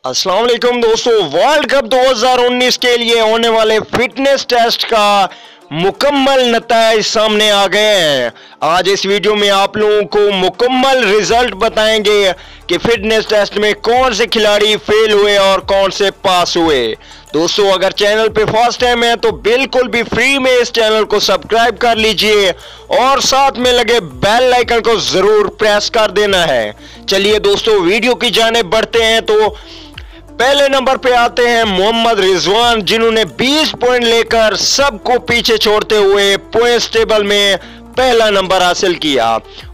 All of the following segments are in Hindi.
अस्सलाम वालेकुम दोस्तों, वर्ल्ड कप 2019 के लिए होने वाले फिटनेस टेस्ट का मुकम्मल नतीजे सामने आ गए हैं। आज इस वीडियो में आप लोगों को मुकम्मल रिजल्ट बताएंगे कि फिटनेस टेस्ट में कौन से खिलाड़ी फेल हुए और कौन से पास हुए। दोस्तों, अगर चैनल पे फर्स्ट टाइम है तो बिल्कुल भी फ्री में इस चैनल को सब्सक्राइब कर लीजिए और साथ में लगे बेल आइकन को जरूर प्रेस कर देना है। चलिए दोस्तों, वीडियो की जाने बढ़ते हैं। तो पहले नंबर पे आते हैं मोहम्मद रिजवान, जिन्होंने 20 पॉइंट लेकर सबको पीछे छोड़ते हुए पॉइंट्स टेबल में पहला नंबर हासिल किया।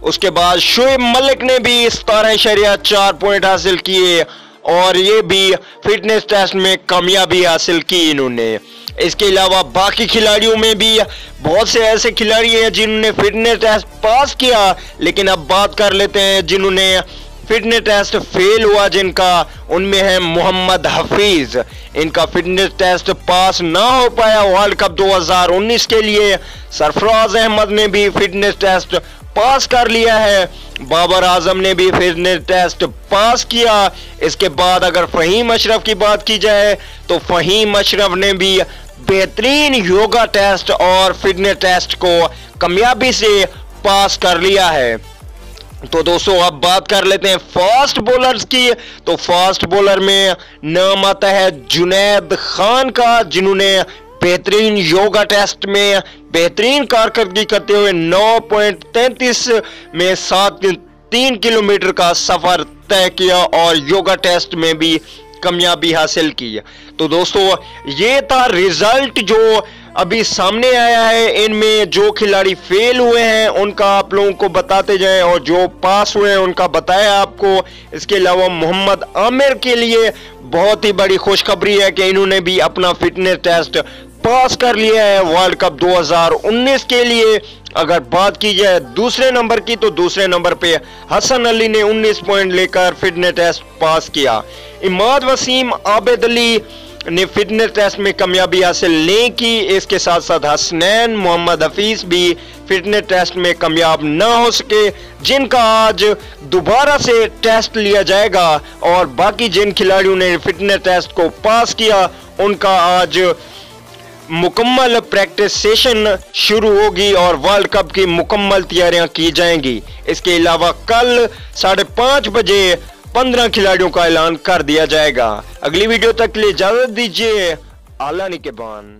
उसके बाद शुएब मलिक ने भी 17.4 पॉइंट हासिल किए और ये भी फिटनेस टेस्ट में कामयाबी हासिल की इन्होंने। इसके अलावा बाकी खिलाड़ियों में भी बहुत से ऐसे खिलाड़ी हैं जिन्होंने फिटनेस टेस्ट पास किया, लेकिन अब बात कर लेते हैं जिन्होंने फिटनेस टेस्ट फेल हुआ जिनका। उनमें है मोहम्मद हफीज, इनका फिटनेस टेस्ट पास ना हो पाया वर्ल्ड कप 2019 के लिए। सरफराज अहमद ने भी फिटनेस टेस्ट पास कर लिया है। बाबर आजम ने भी फिटनेस टेस्ट पास किया। इसके बाद अगर फहीम अशरफ की बात की जाए तो फहीम अशरफ ने भी बेहतरीन योगा टेस्ट और फिटनेस टेस्ट को कामयाबी से पास कर लिया है। तो दोस्तों, अब बात कर लेते हैं फास्ट बॉलर्स की। तो फास्ट बॉलर में नाम आता है जुनैद खान का, जिन्होंने बेहतरीन योगा टेस्ट में बेहतरीन कारकर्दगी करते हुए 9.33 में 3 किलोमीटर का सफर तय किया और योगा टेस्ट में भी कामयाबी हासिल की। तो दोस्तों, ये था रिजल्ट जो अभी सामने आया है। इनमें जो खिलाड़ी फेल हुए हैं उनका आप लोगों को बताते जाएं और जो पास हुए हैं उनका बताया आपको। इसके अलावा मोहम्मद आमिर के लिए बहुत ही बड़ी खुशखबरी है कि इन्होंने भी अपना फिटनेस टेस्ट पास कर लिया है वर्ल्ड कप 2019 के लिए। अगर बात की जाए दूसरे नंबर की, तो दूसरे नंबर पे हसन अली ने 19 पॉइंट लेकर फिटनेस टेस्ट पास किया। इमाद वसीम आबिद अली ने फिटनेस टेस्ट में कामयाबी हासिल नहीं की। इसके साथ साथ हसनैन मोहम्मद हफीज भी फिटनेस टेस्ट में कामयाब ना हो सके, जिनका आज दोबारा से टेस्ट लिया जाएगा। और बाकी जिन खिलाड़ियों ने फिटनेस टेस्ट को पास किया उनका आज मुकम्मल प्रैक्टिस सेशन शुरू होगी और वर्ल्ड कप की मुकम्मल तैयारियां की जाएंगी। इसके अलावा कल 5:30 बजे 15 खिलाड़ियों का ऐलान कर दिया जाएगा। अगली वीडियो तक के लिए इजाजत दीजिए। आला निगहबान।